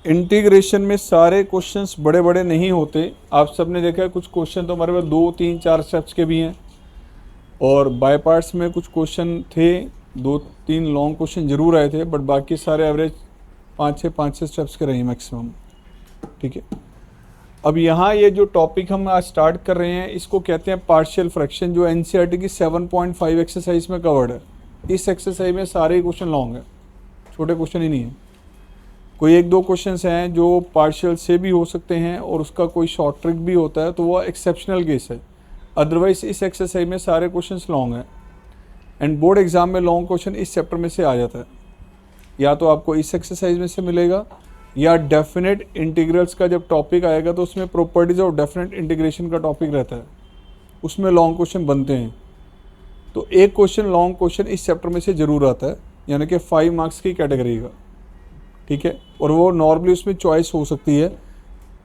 Integration में सारे questions बड़े बड़े नहीं होते। आप सबने देखा है कुछ क्वेश्चन तो हमारे पास 2, 3, 4 स्टेप्स के भी हैं, और बाय पार्ट्स में कुछ क्वेश्चन थे, 2, 3 लॉन्ग क्वेश्चन जरूर आए थे, बट बाकी सारे एवरेज 5-6 स्टेप्स के रहे मैक्सिमम। ठीक है, अब यहाँ ये जो टॉपिक हम आज स्टार्ट कर रहे हैं इसको कहते हैं पार्शियल फ्रैक्शन, जो एनसीईआरटी की 7.5 एक्सरसाइज में कवर्ड है। इस एक्सरसाइज में सारे क्वेश्चन लॉन्ग है, छोटे क्वेश्चन ही नहीं है। कोई 1-2 क्वेश्चंस हैं जो पार्शियल से भी हो सकते हैं और उसका कोई शॉर्ट ट्रिक भी होता है, तो वो एक्सेप्शनल केस है। अदरवाइज इस एक्सरसाइज में सारे क्वेश्चंस लॉन्ग हैं, एंड बोर्ड एग्जाम में लॉन्ग क्वेश्चन इस चैप्टर में से आ जाता है। या तो आपको इस एक्सरसाइज में से मिलेगा, या डेफिनेट इंटीग्रल्स का जब टॉपिक आएगा तो उसमें प्रॉपर्टीज ऑफ डेफिनेट इंटीग्रेशन का टॉपिक रहता है, उसमें लॉन्ग क्वेश्चन बनते हैं। तो एक क्वेश्चन लॉन्ग क्वेश्चन इस चैप्टर में से ज़रूर आता है, यानी कि 5 मार्क्स की कैटेगरी का। ठीक है, और वो नॉर्मली उसमें चॉइस हो सकती है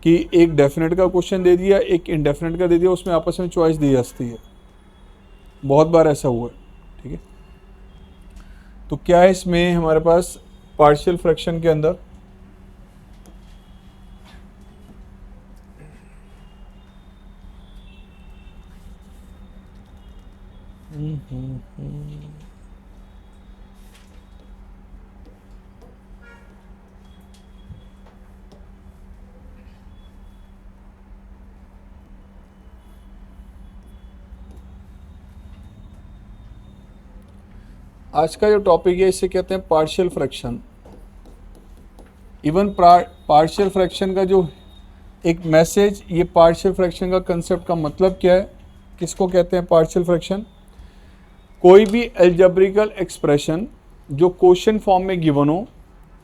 कि एक डेफिनेट का क्वेश्चन दे दिया, एक इनडेफिनेट का दे दिया, उसमें आपस में चॉइस दी जा सकती है। बहुत बार ऐसा हुआ है। ठीक है, तो क्या है इसमें हमारे पास पार्शियल फ्रैक्शन के अंदर आज का जो टॉपिक है इसे कहते हैं partial fraction. Even partial fraction का जो एक मैसेज, ये पार्शियल फ्रैक्शन का कंसेप्ट का मतलब क्या है, किसको कहते हैं पार्शियल फ्रैक्शन? कोई भी अलजेब्रिकल एक्सप्रेशन जो क्वेश्चन फॉर्म में गिवन हो,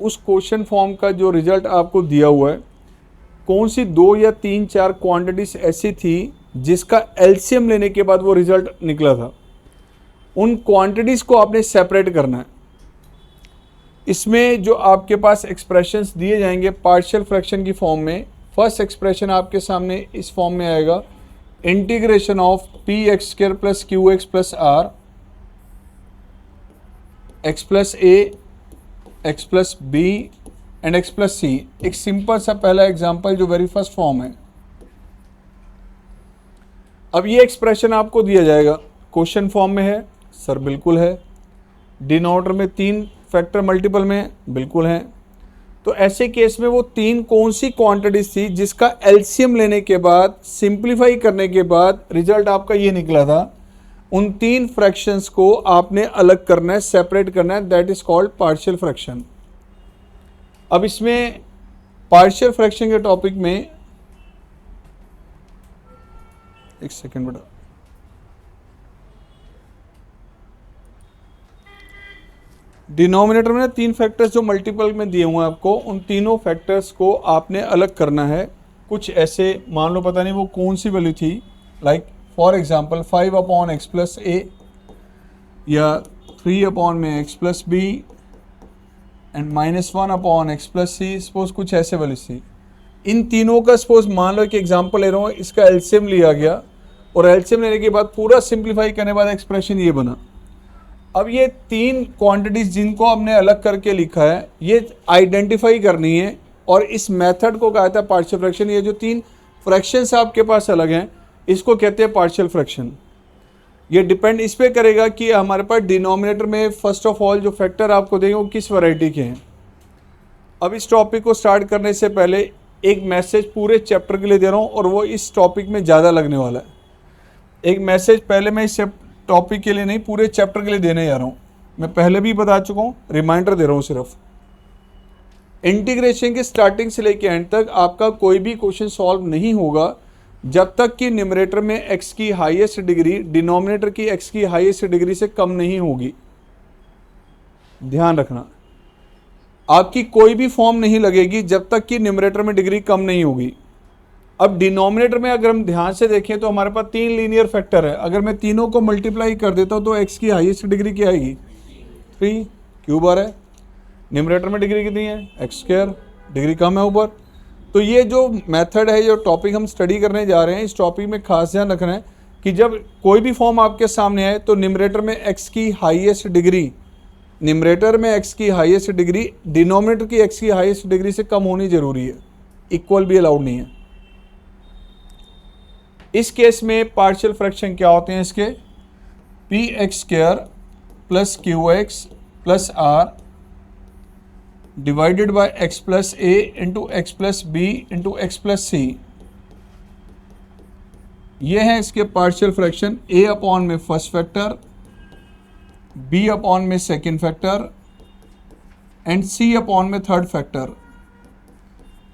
उस क्वेश्चन फॉर्म का जो रिजल्ट आपको दिया हुआ है, कौन सी 2 या 3, 4 क्वांटिटीज ऐसी थी जिसका एलसीएम लेने के बाद वो रिजल्ट निकला था, उन क्वांटिटीज़ को आपने सेपरेट करना है। इसमें जो आपके पास एक्सप्रेशंस दिए जाएंगे पार्शियल फ्रैक्शन की फॉर्म में, फर्स्ट एक्सप्रेशन आपके सामने इस फॉर्म में आएगा, integration of P X square plus Q x plus R X plus A X plus B and X plus C. एक सिंपल सा पहला एग्जाम्पल जो वेरी फर्स्ट फॉर्म है। अब ये एक्सप्रेशन आपको दिया जाएगा, क्वेश्चन फॉर्म में है सर, बिल्कुल है। डिनोमिनेटर में 3 फैक्टर मल्टीपल में बिल्कुल है। तो ऐसे केस में वो 3 कौन सी क्वांटिटीज थी जिसका एलसीएम लेने के बाद, सिंप्लीफाई करने के बाद रिजल्ट आपका ये निकला था, उन 3 फ्रैक्शंस को आपने अलग करना है, सेपरेट करना है, that is called partial fraction. अब इसमें पार्शियल फ्रैक्शन के टॉपिक में एक सेकेंड बेटा, डिनोमिनेटर में 3 फैक्टर्स जो मल्टीपल में दिए हुए हैं आपको, उन तीनों फैक्टर्स को आपने अलग करना है। कुछ ऐसे मान लो, पता नहीं वो कौन सी वैल्यू थी, like for example 5/x plus A, या 3 में x plus B and -1/x plus C, suppose कुछ ऐसे वैल्यू थी। इन तीनों का सपोज मान लो एक एग्जांपल ले रहा हूँ, इसका एलसीएम लिया गया और एलसीएम लेने के बाद पूरा सिंप्लीफाई करने के बाद एक्सप्रेशन ये बना। अब ये 3 क्वांटिटीज जिनको हमने अलग करके लिखा है, ये आइडेंटिफाई करनी है, और इस मेथड को कहा था पार्शियल फ्रैक्शन। ये जो 3 फ्रैक्शंस आपके पास अलग हैं, इसको कहते हैं पार्शियल फ्रैक्शन। ये डिपेंड इस पे करेगा कि हमारे पास डिनोमिनेटर में फर्स्ट ऑफ ऑल जो फैक्टर आपको देंगे वो किस वैरायटी के हैं। अब इस टॉपिक को स्टार्ट करने से पहले एक मैसेज पूरे चैप्टर के लिए दे रहा हूँ, और वो इस टॉपिक में ज़्यादा लगने वाला है। एक मैसेज पहले मैं इस टॉपिक के लिए नहीं, पूरे चैप्टर के लिए देने जा रहा हूँ। मैं पहले भी बता चुका हूँ, रिमाइंडर दे रहा हूँ सिर्फ। इंटीग्रेशन के स्टार्टिंग से लेके एंड तक आपका कोई भी क्वेश्चन सॉल्व नहीं होगा जब तक कि न्यूमरेटर में x की हाईएस्ट डिग्री डिनोमिनेटर की x की हाईएस्ट डिग्री से कम नहीं होगी। ध्यान रखना, आपकी कोई भी फॉर्म नहीं लगेगी जब तक कि न्यूमरेटर में डिग्री कम नहीं होगी। अब डिनोमिनेटर में अगर हम ध्यान से देखें तो हमारे पास 3 लीनियर फैक्टर है। अगर मैं तीनों को मल्टीप्लाई कर देता हूं तो x की हाईएस्ट डिग्री क्या आएगी? 3 क्यूब बार है। न्यूमरेटर में डिग्री कितनी है? एक्स स्क्वायर, डिग्री कम है ऊपर। तो ये जो मेथड है, जो टॉपिक हम स्टडी करने जा रहे हैं, इस टॉपिक में खास ध्यान रखना है कि जब कोई भी फॉर्म आपके सामने आए तो न्यूमरेटर में x की हाईएस्ट डिग्री न्यूमरेटर में x की हाईएस्ट डिग्री डिनोमिनेटर की x की हाईएस्ट डिग्री से कम होनी जरूरी है, इक्वल भी अलाउड नहीं है। इस केस में पार्शियल फ्रैक्शन क्या होते हैं इसके, P X square plus Q x plus R divided by X plus A into X plus B into X plus C. ये है इसके पार्शियल फ्रैक्शन, ए अपॉन में फर्स्ट फैक्टर, बी अपॉन में second factor and C upon में third factor.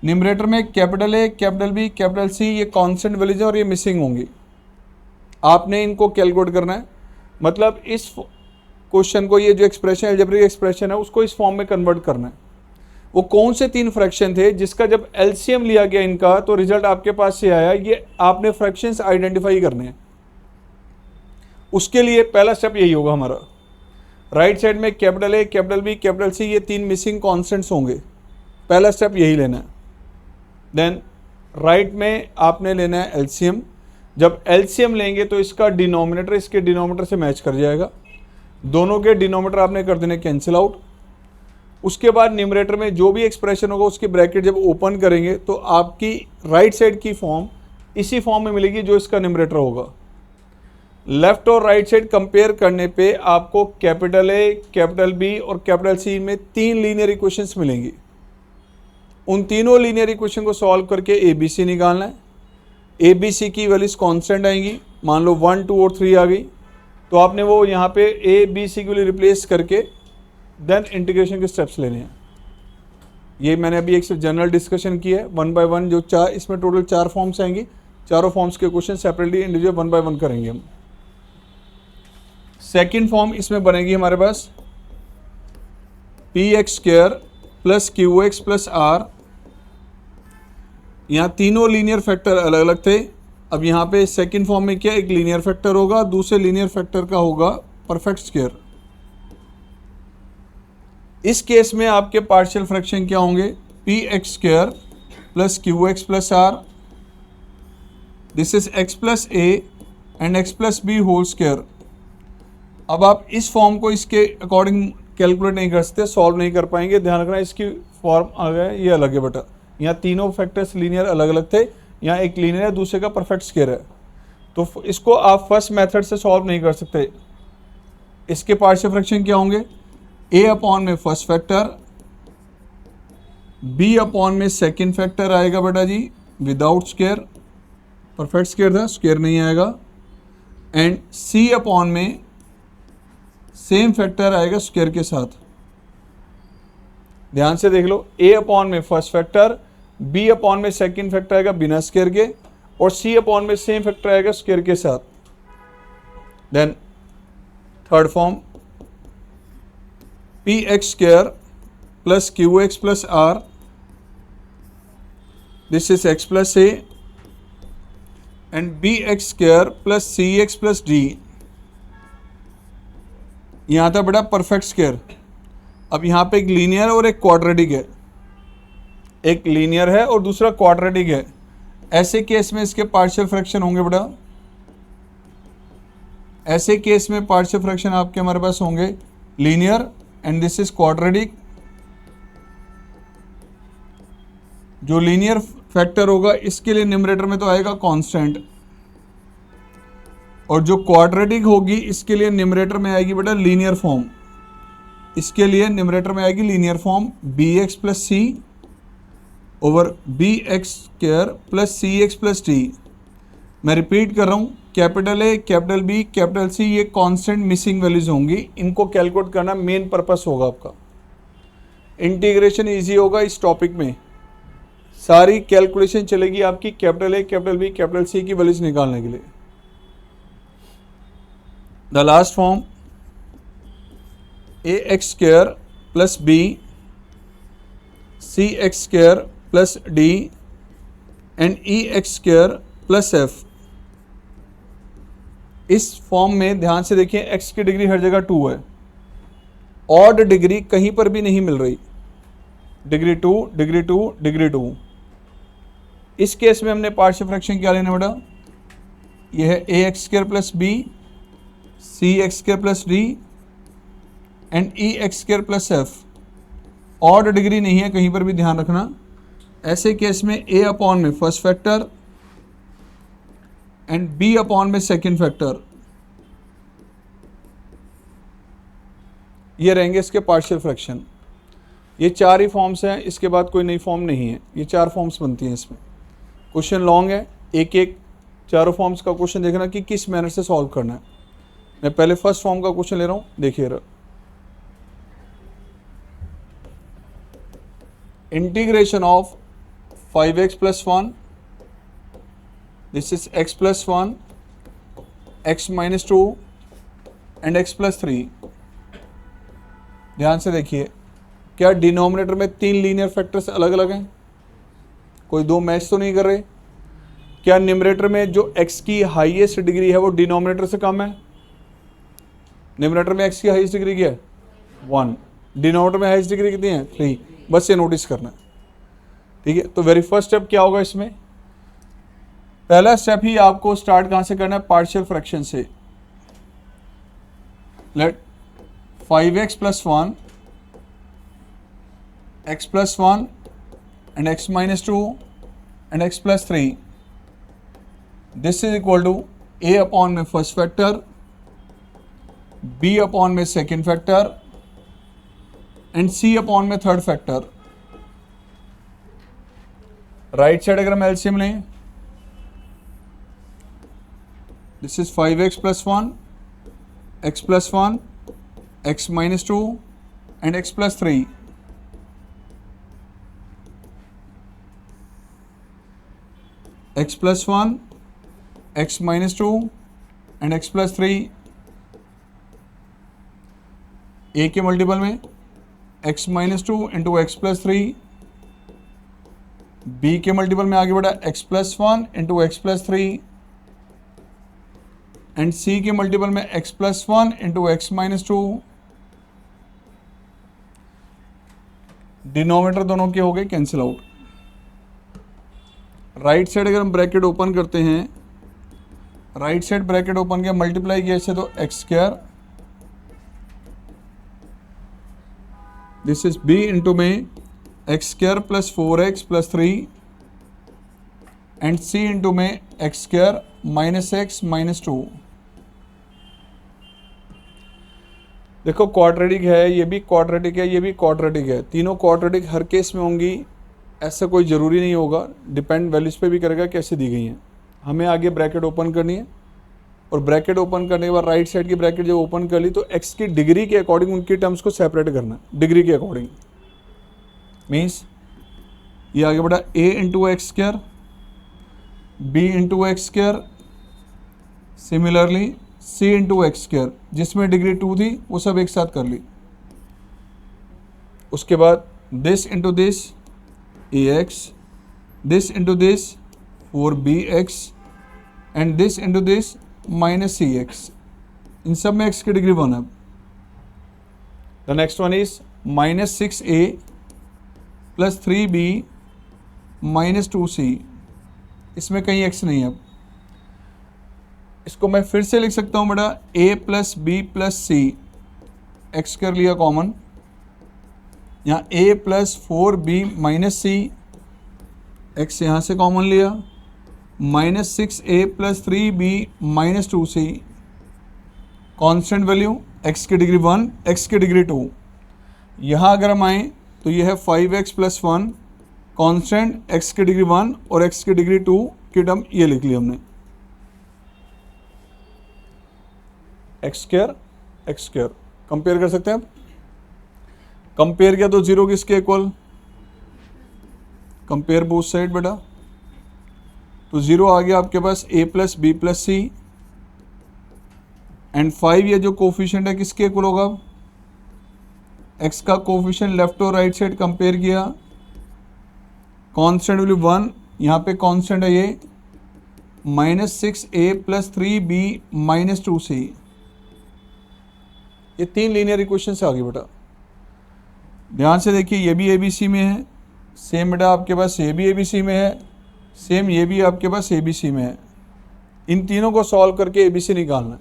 Numerator में capital ए, capital B, capital C, ये constant values और ये मिसिंग होंगी। आपने इनको कैलकुलेट करना है, मतलब इस क्वेश्चन को, ये जो एक्सप्रेशन अलजेब्रिक एक्सप्रेशन है उसको इस फॉर्म में कन्वर्ट करना है। वो कौन से 3 फ्रैक्शन थे जिसका जब एलसीएम लिया गया इनका तो रिजल्ट आपके पास से आया, ये आपने फ्रैक्शंस आइडेंटिफाई करने हैं। उसके लिए पहला स्टेप यही होगा हमारा, राइट साइड में कैपिटल ए, कैपिटल बी, कैपिटल सी, ये 3 मिसिंग कॉन्स्टेंट्स होंगे। पहला स्टेप यही लेना है। देन राइट में आपने लेना है एलसीएम। जब एलसीएम लेंगे तो इसका डिनोमिनेटर इसके डिनोमिनेटर से मैच कर जाएगा, दोनों के डिनोमिनेटर आपने कर देने कैंसिल आउट। उसके बाद न्यूमरेटर में जो भी एक्सप्रेशन होगा उसकी ब्रैकेट जब ओपन करेंगे तो आपकी राइट साइड की फॉर्म इसी फॉर्म में मिलेगी जो इसका न्यूमरेटर होगा। लेफ्ट और राइट साइड कंपेयर करने पे आपको कैपिटल ए, कैपिटल बी और कैपिटल सी में 3 लीनियर इक्वेशंस मिलेंगी। उन तीनों लीनियर इक्वेशन को सॉल्व करके ए बी सी निकालना है। ए बी सी की वैल्यूज कांस्टेंट आएंगी, मान लो 1, 2 और 3 आ गई तो आपने वो यहाँ पे ए बी सी के लिए रिप्लेस करके देन इंटीग्रेशन के स्टेप्स लेने हैं। ये मैंने अभी एक जनरल डिस्कशन किया है, 1 बाय 1 जो 4, इसमें टोटल 4 फॉर्म्स आएंगी, चारों फॉर्म्स के क्वेश्चन सेपरेटली इंडिविजुअल 1 बाय 1 करेंगे हम। सेकेंड फॉर्म इसमें बनेगी हमारे पास P X square plus Q x plus R. यहाँ तीनों लीनियर फैक्टर अलग अलग थे, अब यहाँ पे सेकंड फॉर्म में क्या, एक लीनियर फैक्टर होगा, दूसरे लीनियर फैक्टर का होगा परफेक्ट स्क्वायर। इस केस में आपके पार्शियल फ्रैक्शन क्या होंगे, P X square plus Q x plus are, this is x plus A and X plus B whole square. अब आप इस फॉर्म को इसके अकॉर्डिंग कैलकुलेट नहीं कर सकते, सॉल्व नहीं कर पाएंगे। ध्यान रखना इसकी फॉर्म आ गया, ये अलग है बेटा। यहाँ तीनों फैक्टर्स लीनियर अलग अलग थे, यहाँ एक लीनियर है दूसरे का परफेक्ट स्क्वायर है, तो इसको आप फर्स्ट मेथड से सॉल्व नहीं कर सकते। इसके पार्शियल फ्रैक्शन क्या होंगे, ए अपॉन में फर्स्ट फैक्टर, बी अपॉन में सेकेंड फैक्टर आएगा बेटा जी विदाउट स्क्वायर, परफेक्ट स्क्वायर था स्क्वायर नहीं आएगा, एंड सी अपॉन में सेम फैक्टर आएगा स्क्वायर के साथ। ध्यान से देख लो, ए अपॉन में फर्स्ट फैक्टर, बी अपॉन में सेकंड फैक्टर आएगा बिना स्क्वायर के, और सी अपॉन में सेम फैक्टर आएगा स्क्वायर के साथ। Then third form P X square plus Q x plus are, this is x plus A, and b x square plus C x plus d. यहाँ था बेटा perfect square. अब यहाँ पे एक लीनियर और एक क्वाड्रेटिक है, एक लीनियर है और दूसरा क्वाड्रेटिक है। ऐसे केस में इसके पार्शियल फ्रैक्शन होंगे बेटा, ऐसे केस में पार्शियल फ्रैक्शन आपके हमारे पास होंगे linear and this is quadratic. जो लीनियर फैक्टर होगा इसके लिए न्यूमरेटर में तो आएगा कांस्टेंट, और जो क्वाड्रेटिक होगी इसके लिए न्यूमरेटर में आएगी बेटा लीनियर फॉर्म। इसके लिए न्यूमरेटर में आएगी linear form B X plus C over B x square plus सी एक्स प्लस डी। मैं रिपीट कर रहा हूँ, कैपिटल ए, कैपिटल बी, कैपिटल सी, ये कांस्टेंट मिसिंग वैल्यूज होंगी, इनको कैलकुलेट करना मेन पर्पस होगा आपका। इंटीग्रेशन इजी होगा, इस टॉपिक में सारी कैलकुलेशन चलेगी आपकी कैपिटल ए, कैपिटल बी, कैपिटल सी की वैल्यूज निकालने के लिए। The last form a x square plus B C x square plus D and E x square plus f. इस फॉर्म में ध्यान से देखिए, एक्स की डिग्री हर जगह 2 है, ऑड डिग्री कहीं पर भी नहीं मिल रही, डिग्री 2, डिग्री 2, डिग्री 2। इस केस में हमने पार्शियल फ्रैक्शन क्या लेना बेटा, यह है A x square plus B C x square plus D and E x square plus F odd degree नहीं है, कहीं पर भी ध्यान रखना। ऐसे केस में ए अपॉन में first factor and b upon में सेकेंड फैक्टर, ये रहेंगे इसके पार्शियल फ्रैक्शन। ये चार ही फॉर्म्स हैं, इसके बाद कोई नई फॉर्म नहीं है, ये चार फॉर्म्स बनती हैं इसमें। क्वेश्चन लॉन्ग है, एक एक चारों फॉर्म्स का क्वेश्चन देखना कि किस मैनर से सॉल्व करना है। मैं पहले फर्स्ट फॉर्म का क्वेश्चन ले रहा हूँ, देखिए रहा। Integration of 5x plus 1, this is x plus 1, x minus 2 and x plus 3। ध्यान से देखिए, क्या डिनोमिनेटर में तीन लीनियर फैक्टर्स अलग अलग हैं? कोई दो मैच तो नहीं कर रहे? क्या न्यूमरेटर में जो x की हाईएस्ट डिग्री है वो डिनोमिनेटर से कम है? न्यूमरेटर में x की हाईएस्ट डिग्री क्या है? 1। डिनोमिनेटर में हाईएस्ट डिग्री कितनी है? 3। बस ये नोटिस करना है, ठीक है। तो वेरी फर्स्ट स्टेप क्या होगा इसमें? पहला स्टेप ही आपको स्टार्ट कहां से करना है? पार्शियल फ्रैक्शन से। Let 5x plus 1, x plus 1 and x minus 2 and x plus 3, this is equal to a upon में first factor, b upon में second factor and c upon में third factor। राइट साइड अगर हम LCM लें, this is 5x plus 1, x plus 1, x minus 2 and x plus 3। x plus 1, x minus 2 and x plus 3। a के multiple में x minus 2 into X plus 3, b के multiple में आगे बढ़ा x plus 1 into X plus 3 and c के multiple में x plus 1 into x minus 2। Denominator दोनों के हो गए कैंसिल आउट। राइट साइड अगर हम ब्रैकेट ओपन करते हैं, राइट साइड ब्रैकेट ओपन किया, मल्टीप्लाई किया इससे तो X square, this is b into में X square plus 4x plus 3 and c into में X square minus X minus 2। देखो क्वाड्रेटिक है, ये भी क्वाड्रेटिक है, ये भी क्वाड्रेटिक है, तीनों क्वाड्रेटिक हर केस में होंगी, ऐसा कोई ज़रूरी नहीं होगा, डिपेंड वैल्यूज़ पे भी करेगा कैसे दी गई हैं। हमें आगे ब्रैकेट ओपन करनी है और ब्रैकेट ओपन करने के बाद राइट साइड की ब्रैकेट जब ओपन कर ली तो x की डिग्री के अकॉर्डिंग उनकी टर्म्स को सेपरेट करना है, डिग्री के अकॉर्डिंग। मीन्स ये आगे बढ़ा a into x square, b into x square, similarly c into x square, जिसमें डिग्री 2 थी वो सब एक साथ कर ली। उसके बाद this into this ax, this into this 4bx and this into this minus cx। इन सब में x की डिग्री 1 है। The next one is minus 6a plus 3b minus 2c, इसमें कहीं x नहीं है। अब इसको मैं फिर से लिख सकता हूँ बेटा, a plus b plus c, x कर लिया कॉमन, यहाँ a plus 4b minus c, x यहाँ से कॉमन लिया, minus 6a plus 3b minus 2c, constant value x की डिग्री 1, x की डिग्री 2। यहाँ अगर हम आए तो ये है 5x प्लस 1, कॉन्स्टेंट x की डिग्री 1 और x की डिग्री 2 की टर्म ये लिख ली हमने, एक्स स्क्वायर कंपेयर कर सकते हैं। अब कंपेयर किया तो जीरो किसके इक्वल? कंपेयर बोथ साइड बेटा, तो जीरो आ गया आपके पास a plus b plus c and 5 ये जो कोफिशिएंट है किसके इक्वल होगा? x का कोफिशिएंट लेफ्ट और राइट साइड कंपेयर किया, कांस्टेंट वैल्यू 1, यहाँ पे कांस्टेंट है ये minus 6a plus 3b minus 2c। ये तीन लीनियर इक्वेशन से आ गई बेटा। ध्यान से देखिए, ये भी ABC में है, सेम बेटा आपके पास ये भी ABC में है, सेम ये भी आपके पास ABC में है। इन तीनों को सॉल्व करके ABC निकालना है।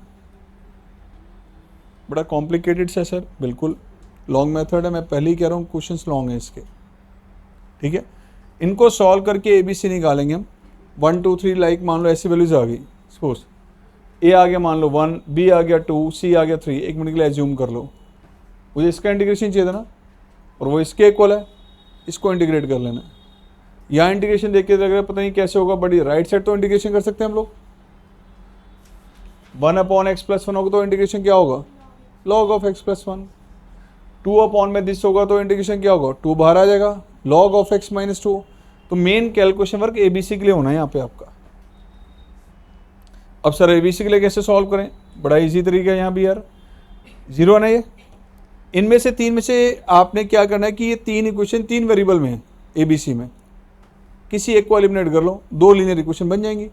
बड़ा कॉम्प्लिकेटेड है सर, बिल्कुल लॉन्ग मेथड है, मैं पहले ही कह रहा हूँ क्वेश्चंस लॉन्ग हैं इसके, ठीक है। इनको सॉल्व करके ABC निकालेंगे हम, 1 2 3 लाइक मान लो ऐसी वैल्यूज आ गई, सपोज A आ गया मान लो 1, B आ गया 2, C आ गया 3, एक मिनट के लिए एज्यूम कर लो, मुझे इसका इंटीग्रेशन चाहिए था ना, और वो इसके इक्वल है, इसको इंटीग्रेट कर लेना है। यहाँ इंटीग्रेशन देख के लग रहा है पता नहीं कैसे होगा, बट राइट साइड तो इंटीग्रेशन कर सकते हैं हम लोग, 1/x+1 होगा तो इंटीग्रेशन क्या होगा, log of x+1, 2 में दिस होगा तो इंटीग्रेशन क्या होगा, 2 बाहर आ जाएगा, log of x-2। तो मेन कैलकुलेशन वर्क ABC के लिए होना है यहाँ पे आपका। अब सर ABC के लिए कैसे सॉल्व करें, बड़ा इजी तरीका है यहाँ भी यार, 0 है ना ये, इनमें से 3 में से आपने क्या करना है कि ये 3 इक्वेशन 3 वेरिएबल में है ABC में, किसी एक को एलिमिनेट कर लो, 2 लीनियर इक्वेशन बन जाएंगी।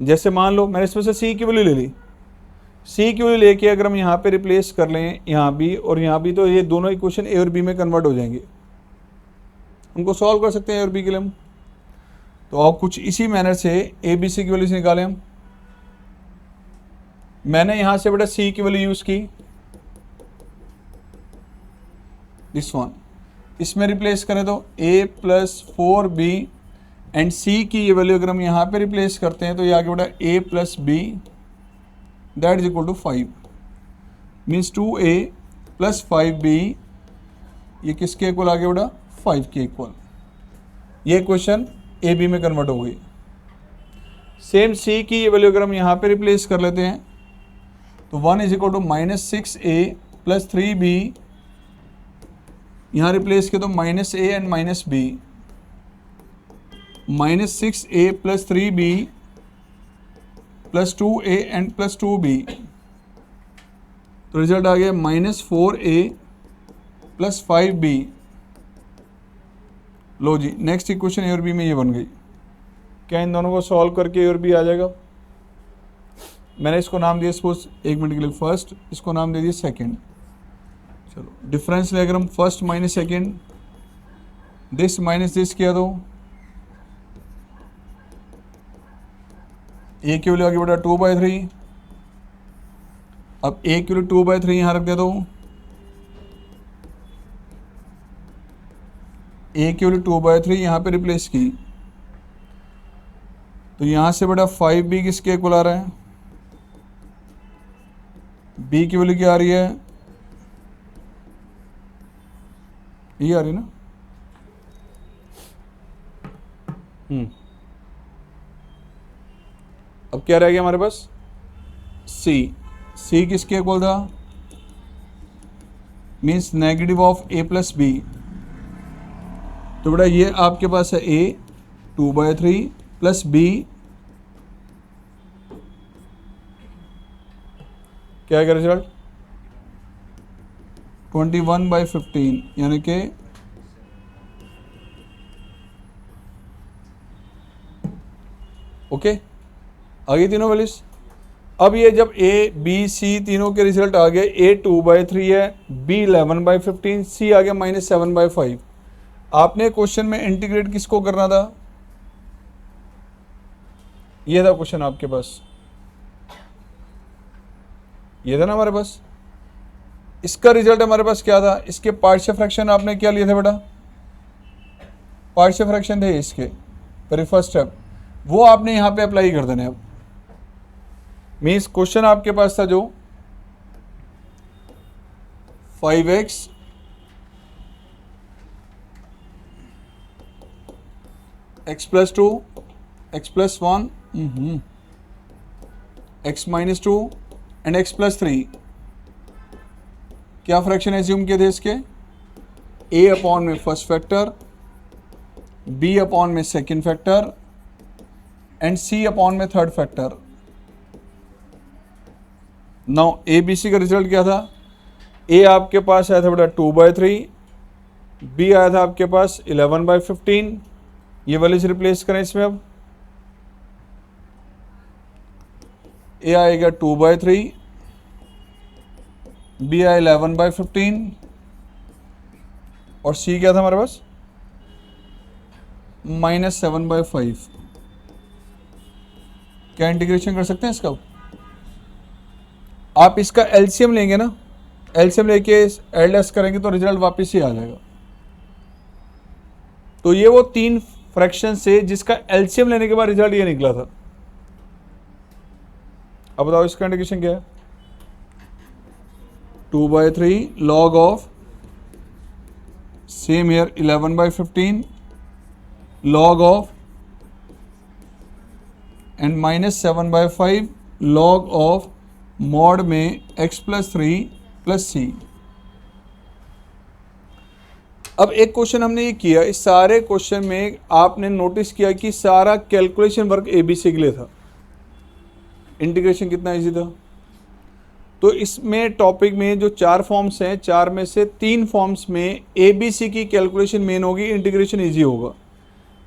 जैसे मान लो मैंने इसमें से C की वैल्यू ले ली, C की वैल्यू लेके अगर हम यहाँ पे रिप्लेस कर लें यहाँ भी और यहाँ भी, तो ये दोनों इक्वेशन A और B में कन्वर्ट हो जाएंगे, उनको सॉल्व कर सकते हैं A और B के लिए हम। तो आप कुछ इसी मैनर से ABC की वैल्यू से निकालें हम। मैंने यहाँ से बेटा C की वैल्यू यूज़ की, दिस वन, इसमें रिप्लेस करें तो A+4B एंड C की ये वैल्यू अगर हम यहाँ पे रिप्लेस करते हैं तो ये आगे बेटा A+B that is equal to 5, means 2A + 5B, ये किसके इक्वल आ गया बेटा, 5 के इक्वल। ये क्वेश्चन AB में कन्वर्ट हो गई। सेम C की ये वैल्यू अगर हम यहाँ पे रिप्लेस कर लेते हैं तो 1 is equal to -6A + 3B, यहाँ रिप्लेस किया तो -A and -B, -6A + 3B + 2A and +2B, तो रिजल्ट आ गया -4A + 5B। लो जी, नेक्स्ट इक्वेशन A और B में ये बन गई। क्या इन दोनों को सॉल्व करके A और B आ जाएगा? मैंने इसको नाम दिया सपोज, एक मिनट के लिए फर्स्ट, इसको नाम दे दिया सेकंड। चलो डिफरेंस ले अगर हम first minus second, this minus this किया तो A की वैल्यू आगे बढ़ा 2/3, अब A की वैल्यू 2/3 यहाँ रख दिया तो A की वैल्यू 2/3 यहाँ पे रिप्लेस की, तो यहाँ से बेटा 5B किसके इक्वल आ रहा है, B की वैल्यू क्या आ रही है, ये आ रही ना, अब क्या रह गया हमारे पास, C किसके इक्वल था, means negative of A + B, तो बेटा ये आपके पास है A 2/3 + B क्या है रिजल्ट 21/15, यानी कि ओके आ गई तीनों वैल्यूज। अब ये जब A B C तीनों के रिजल्ट आ गए, A 2/3 है, B 11/15, C आ गया -7/5। आपने क्वेश्चन में इंटीग्रेट किसको करना था, ये था क्वेश्चन आपके पास, ये था ना हमारे पास। इसका रिजल्ट हमारे पास क्या था, इसके पार्शियल फ्रैक्शन आपने क्या लिए थे बेटा, पार्शियल फ्रैक्शन थे इसके, पर फर्स्ट स्टेप वो आपने यहाँ पे अप्लाई कर देने। अब मीन्स क्वेश्चन आपके पास था जो 5x x+2 x+1 x-2 and x+3, क्या फ्रैक्शन एज्यूम किए थे इसके, A/में फर्स्ट फैक्टर, B/में सेकंड फैक्टर एंड C/में थर्ड फैक्टर। नाउ ABC का रिजल्ट क्या था, A आपके पास आया था बेटा 2/3, B आया था आपके पास 11/15, ये वैल्यूज रिप्लेस करें इसमें। अब A आएगा 2/3, B आया 11/15 और C क्या था हमारे पास -7/5। क्या इंटीग्रेशन कर सकते हैं इसका, आप इसका एलसीएम लेंगे ना, एलसीएम लेके एलएस करेंगे तो रिजल्ट वापस ही आ जाएगा। तो ये वो 3 फ्रैक्शन से जिसका एलसीएम लेने के बाद रिजल्ट ये निकला था। अब बताओ इसका इंडिकेशन क्या है? 2/3 log of same year 11/15 log of and -7/5 log of mod में x+3 + c। अब एक क्वेश्चन हमने ये किया, इस सारे क्वेश्चन में आपने नोटिस किया कि सारा कैलकुलेशन वर्क एबीसी के लिए था। इंटीग्रेशन कितना इजी था। तो इसमें टॉपिक में जो 4 फॉर्म्स हैं, 4 में से 3 फॉर्म्स में एबीसी की कैलकुलेशन मेन होगी, इंटीग्रेशन इजी होगा।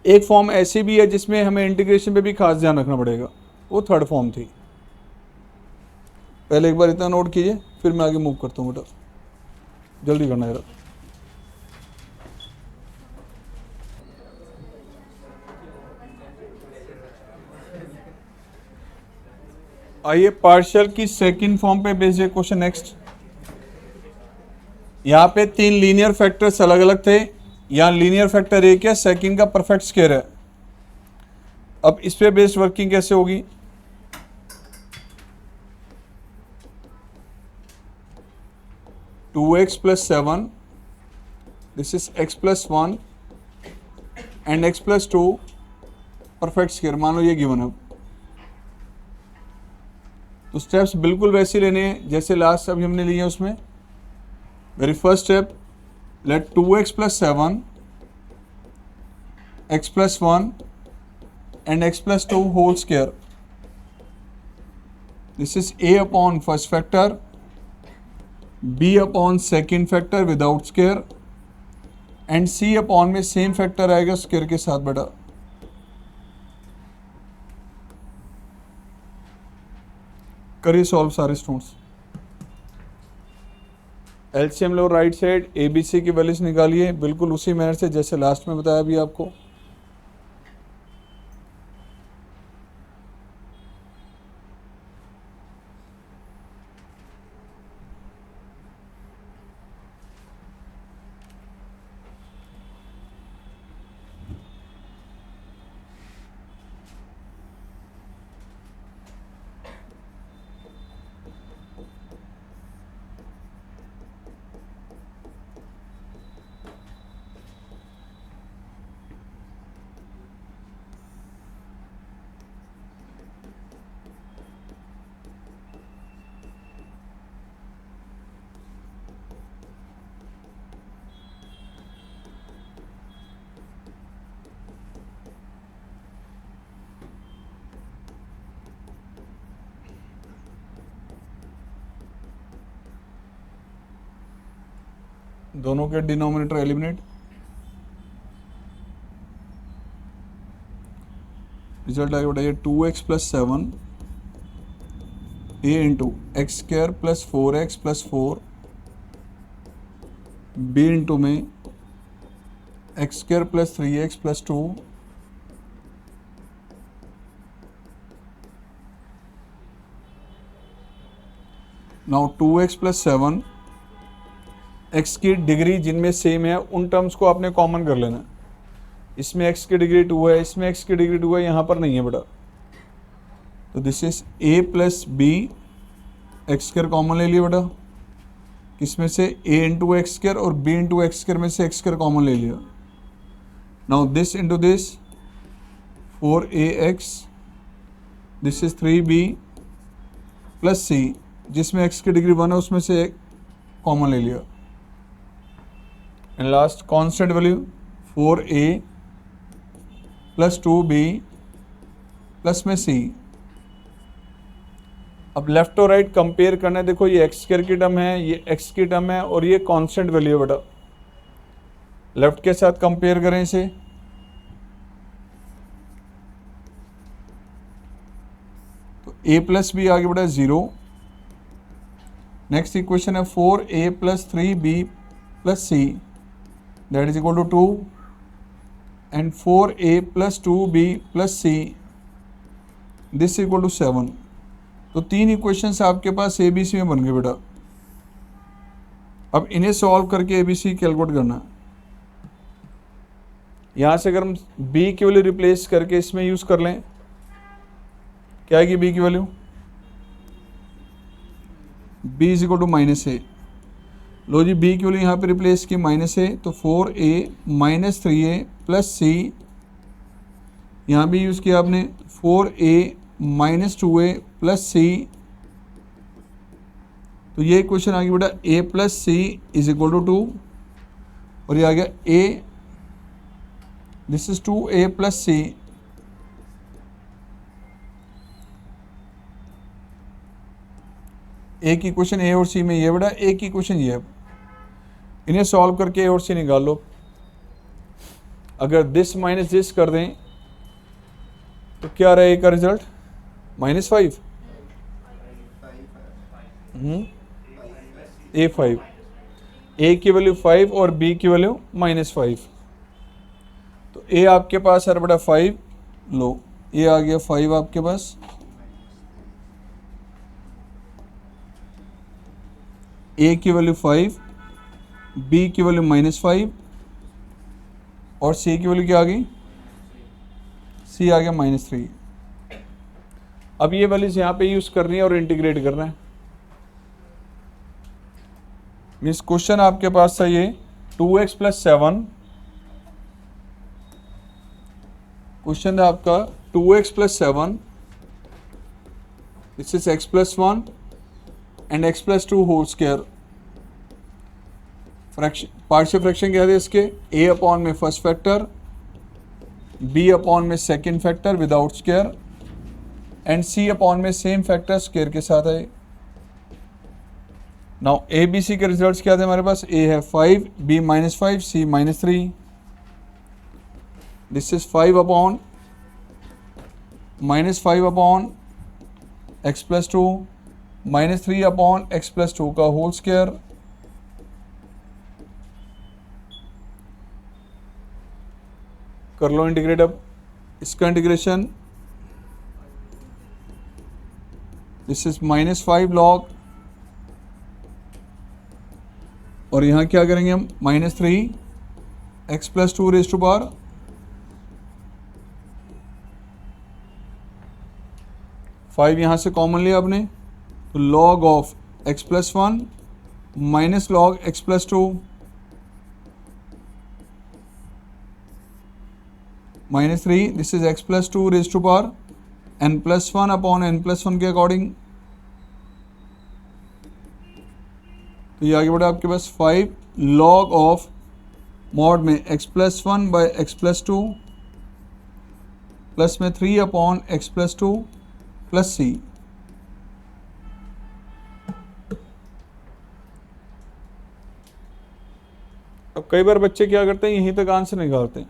एक फॉर्म ऐसी भी है जिसमें हमें इंटीग्रेशन पे भी खास ध्यान रखना पड़ेगा, वो 3rd फॉर्म थी। पहले एक बार इतना नोट कीजिए, फिर मैं आगे मूव करता हूँ बेटा, जल्दी करना जरा। आइए पार्शियल की सेकंड फॉर्म पे बेस्ड क्वेश्चन नेक्स्ट। यहाँ पे 3 लीनियर फैक्टर्स अलग अलग थे, यहाँ लीनियर फैक्टर एक है, सेकंड का परफेक्ट स्क्वायर है। अब इस पे बेस्ड वर्किंग कैसे होगी? Two x + 7, this is x+1 and x+2 perfect square, मान लो ये गिवन है। तो स्टेप्स बिल्कुल वैसे लेने हैं जैसे लास्ट अभी हमने लिए हैं उसमें। Very first step, let 2x + 7 x+1 and x+2 whole square. This is a upon first factor, b upon second factor without square and c upon में सेम फैक्टर आएगा स्क्वायर के साथ बेटा। करिए सॉल्व सारे स्टूडेंट्स। एलसीएम लो right side, ABC की values निकालिए बिल्कुल उसी मैनर से जैसे लास्ट में बताया भी आपको। दोनों के डिनोमिनेटर एलिमिनेट, रिजल्ट आगे बताइए। 2x + 7 a into x² + 4x + 4 b into में x² + 3x + 2 now 2x + 7 x की डिग्री जिनमें सेम है उन टर्म्स को आपने कॉमन कर लेना। इसमें x की डिग्री 2 है, इसमें x की डिग्री 2 है, यहाँ पर नहीं है बेटा। तो this is a + b, x² common ले लिया बेटा। किसमें से? a इंटू x² और b इंटू x² में से x² कॉमन ले लिया। Now this into this 4ax, this is 3b + c, जिसमें x की डिग्री 1 है उसमें से कॉमन ले लिया। And last constant value 4a + 2b plus में c। अब लेफ्ट और राइट कंपेयर करना है। देखो ये x² की टर्म है, ये x की टर्म है और ये कांस्टेंट वैल्यू है बेटा। लेफ्ट के साथ कंपेयर करें इसे, तो a + b आगे बढ़ा 0। नेक्स्ट इक्वेशन है 4a + 3b + c, that is equal to 2 and 4a + 2b + c, this equal to 7। तो 3 इक्वेशंस आपके पास ए बी सी में बन गए बेटा। अब इन्हें सॉल्व करके ए बी सी कैलकुलेट करना है। यहाँ से अगर हम b की वैल्यू रिप्लेस करके इसमें यूज़ कर लें, क्या आएगी b की value? b is equal to -a। लो जी, b की वैल्यू यहाँ पे रिप्लेस की -a, तो 4a - 3a प्लस c, यहाँ भी यूज़ किया आपने 4a - 2a प्लस c, तो ये इक्वेशन आ गई बेटा a plus c is equal to 2, और ये आ गया a, this is 2a plus c। एक की इक्वेशन ए और सी में ये बेटा, एक की इक्वेशन ये है। इन्हें सॉल्व करके ए और सी निकाल लो। अगर दिस माइनस दिस कर दें तो क्या रहेगा रिजल्ट? -5 a5, a की वैल्यू 5 और b की वैल्यू -5, तो a आपके पास है बेटा 5, लो ये आ गया 5 आपके पास, a की वैल्यू 5, b की वैल्यू -5 और c की वैल्यू क्या आ गई? c आ गया -3। अब ये वैल्यूज यहाँ पे यूज़ करनी है और इंटीग्रेट करना है। मीन्स क्वेश्चन आपके पास था ये 2x + 7, क्वेश्चन था आपका 2x + 7, this is x + 1 and x + 2 whole square. Fraction, partial fraction क्या थे इसके? a अपॉन में फर्स्ट फैक्टर, b अपॉन में second factor without square, and c upon में सेम फैक्टर स्क्वायर के साथ है। नाउ ए बी सी के रिजल्ट्स क्या थे हमारे पास? a है 5, b -5, c -3, this is 5 upon -5 upon x + 2 -3 upon x + 2 का होल स्क्वायर, कर लो इंटीग्रेट। अब इसका इंटीग्रेशन, दिस इज -5 log, और यहाँ क्या करेंगे हम? -3 x + 2 रेज़ टू पावर 5 यहाँ से कॉमन लिया आपने, तो log of x + 1 minus log x + 2 -3, this is x + 2 raise to power n+1 upon n+1 के अकॉर्डिंग। तो ये आगे बढ़ा आपके पास 5 log ऑफ मॉड में x + 1 बाय x + 2 प्लस में 3 अपॉन x + 2 प्लस c। अब कई बार बच्चे क्या करते हैं, यहीं तक आंसर निकालते हैं,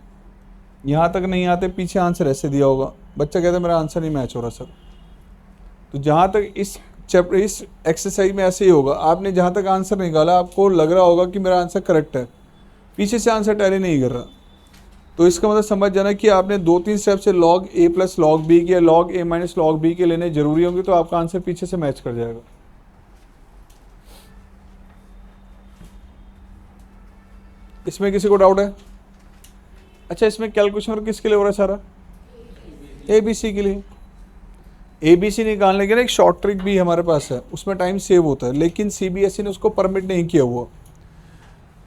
यहाँ तक नहीं आते, पीछे आंसर ऐसे दिया होगा, बच्चा कहता है मेरा आंसर नहीं मैच हो रहा सर। तो जहाँ तक इस चैप्टर, इस एक्सरसाइज में ऐसे ही होगा, आपने जहाँ तक आंसर निकाला आपको लग रहा होगा कि मेरा आंसर करेक्ट है, पीछे से आंसर टैली नहीं कर रहा, तो इसका मतलब समझ जाना कि आपने 2-3 स्टेप से log a + log b के, log a - log b के लेने जरूरी होंगे, तो आपका आंसर पीछे से मैच कर जाएगा। इसमें किसी को डाउट है? अच्छा, इसमें कैलकुलेशन किसके लिए हो रहा है सारा? ए बी सी के लिए। ए बी सी निकालने के लिए एक शॉर्ट ट्रिक भी हमारे पास है, उसमें टाइम सेव होता है, लेकिन सीबीएसई ने उसको परमिट नहीं किया हुआ।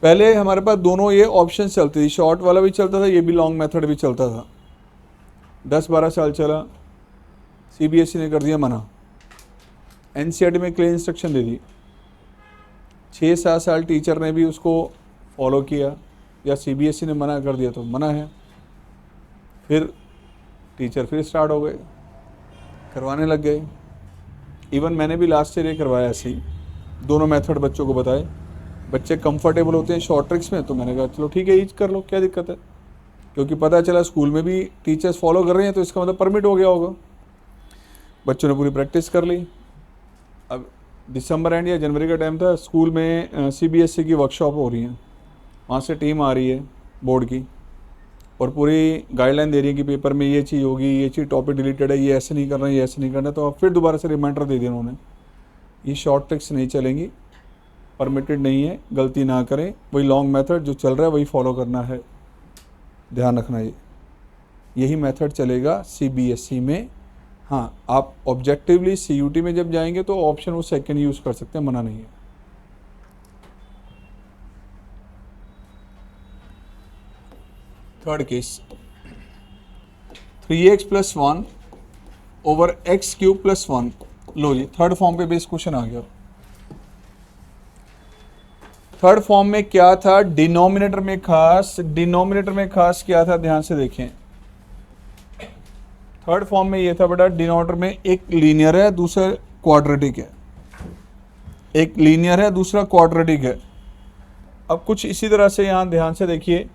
पहले हमारे पास दोनों ये ऑप्शन चलती थी, शॉर्ट वाला भी चलता था, ये भी लॉन्ग मेथड भी चलता था। 10-12 साल चला, सीबीएसई ने कर दिया मना, एनसीईआरटी में क्लियर इंस्ट्रक्शन दे दी। 6-7 साल टीचर ने भी उसको फॉलो किया, या सीबीएसई ने मना कर दिया तो मना है। फिर टीचर फिर स्टार्ट हो गए, करवाने लग गए। इवन मैंने भी लास्ट ईयर ये करवाया ऐसे ही, दोनों मेथड बच्चों को बताए। बच्चे कंफर्टेबल होते हैं शॉर्ट ट्रिक्स में, तो मैंने कहा चलो ठीक है ये कर लो, क्या दिक्कत है, क्योंकि पता चला स्कूल में भी टीचर्स फॉलो कर रहे हैं, तो इसका मतलब परमिट हो गया होगा। बच्चों ने पूरी प्रैक्टिस कर ली। अब दिसंबर एंड या जनवरी का टाइम था, स्कूल में सीबीएसई की वर्कशॉप हो रही है, वहाँ से टीम आ रही है बोर्ड की, और पूरी गाइडलाइन दे रही है कि पेपर में ये चीज़ होगी, ये चीज़ टॉपिक डिलीटेड है, ये ऐसे नहीं करना, ये ऐसे नहीं करना, तो आप फिर दोबारा से रिमाइंडर दे दिया उन्होंने। ये शॉर्ट ट्रिक्स नहीं चलेंगी, परमिटेड नहीं है, गलती ना करें। वही लॉन्ग मेथड जो चल रहा है वही फॉलो करना है, ध्यान रखना। यही मेथड चलेगा CBSE में। हाँ, आप ऑब्जेक्टिवली CUT में जब जाएंगे तो ऑप्शन वो सेकंड यूज़ कर सकते हैं, मना नहीं है। Third case 3x + 1 over x³ + 1। लो जी, थर्ड फॉर्म पे बेस क्वेश्चन आ गया। थर्ड फॉर्म में क्या था, डिनोमिनेटर में खास क्या था, ध्यान से देखें। थर्ड फॉर्म में ये था बेटा, डिनोमिनेटर में एक लीनियर है, दूसरा क्वाड्रेटिक है। एक लीनियर है, दूसरा क्वाड्रेटिक है। अब कुछ इसी तरह से यहाँ ध्यान से देखिए,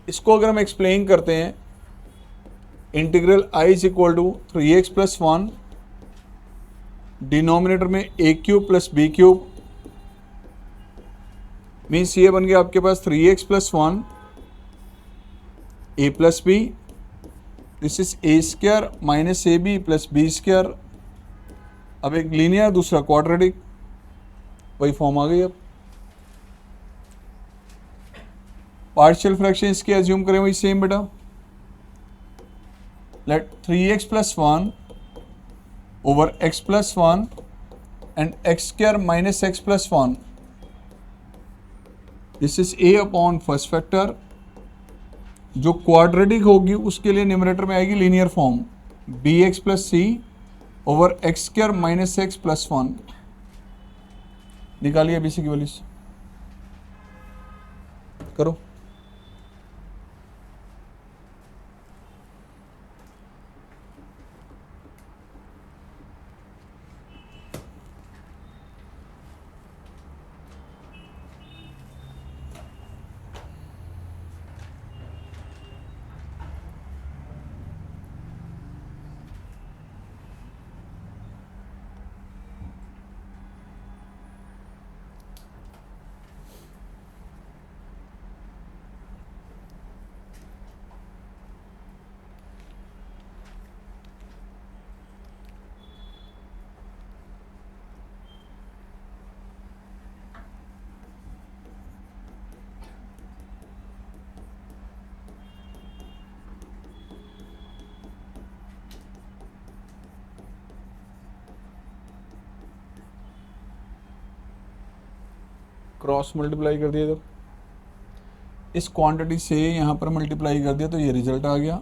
इसको अगर हम एक्सप्लेन करते हैं, इंटीग्रल I = 3x + 1, डिनोमिनेटर में a³ + b³ मीन्स ये बन गया आपके पास 3x + 1 a + b, this is a² - ab + b²। अब एक लीनियर, दूसरा क्वाड्रेटिक, वही फॉर्म आ गई। अब पार्शियल फ्रैक्शन इसके एज्यूम करें वही सेम बेटा। Let 3x + 1 over x + 1 and x² - x + 1, this is a/ first factor. जो क्वाड्रेटिक होगी उसके लिए न्यूमरेटर में आएगी linear form, bx + c over x² - x + 1। निकालिए BC की वैल्यूज, करो। क्रॉस मल्टीप्लाई कर दिया, इधर इस क्वांटिटी से यहाँ पर मल्टीप्लाई कर दिया तो ये रिजल्ट आ गया।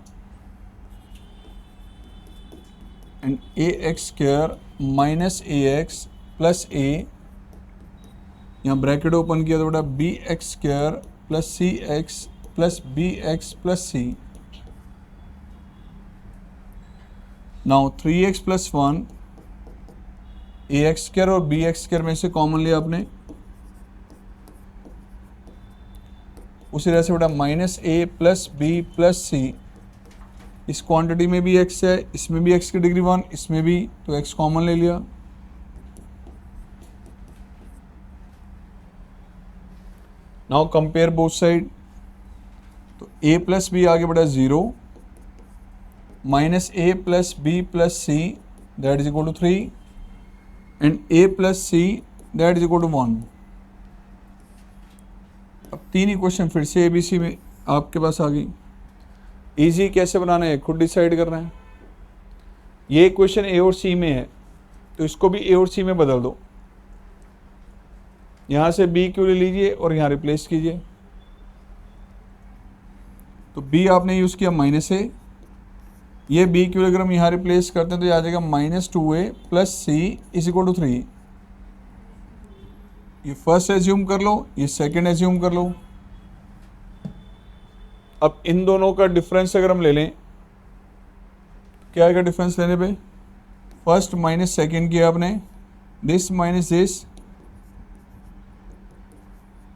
एंड ax² - ax + a, यहाँ ब्रैकेट ओपन किया तो बेटा bx² + cx + bx + c। Now 3x + 1, ax² और bx² में से कॉमन लिया आपने, उसी तरह से बेटा -a + b + c। इस क्वांटिटी में भी x है, इसमें भी x की डिग्री 1, इसमें भी, तो x कॉमन ले लिया। नाउ कंपेयर बोथ साइड, तो a + b आगे बेटा 0, -a + b + c that is equal to 3 and a + c that is equal to 1। अब तीन ही क्वेश्चन फिर से ABC में आपके पास आ गई। इजी कैसे बनाना है खुद डिसाइड करना है। ये क्वेश्चन A और C में है तो इसको भी A और C में बदल दो। यहाँ से BQ ले लीजिए और यहाँ रिप्लेस कीजिए। तो B आपने यूज़ किया -a, ये BQ अगर हम यहाँ रिप्लेस करते हैं तो ये आ जाएगा -2a + c = 3। ये फर्स्ट एज्यूम कर लो, ये सेकंड एज्यूम कर लो। अब इन दोनों का डिफरेंस अगर हम ले लें, क्या आएगा डिफरेंस लेने पे? फर्स्ट माइनस सेकंड किया आपने, दिस माइनस दिस,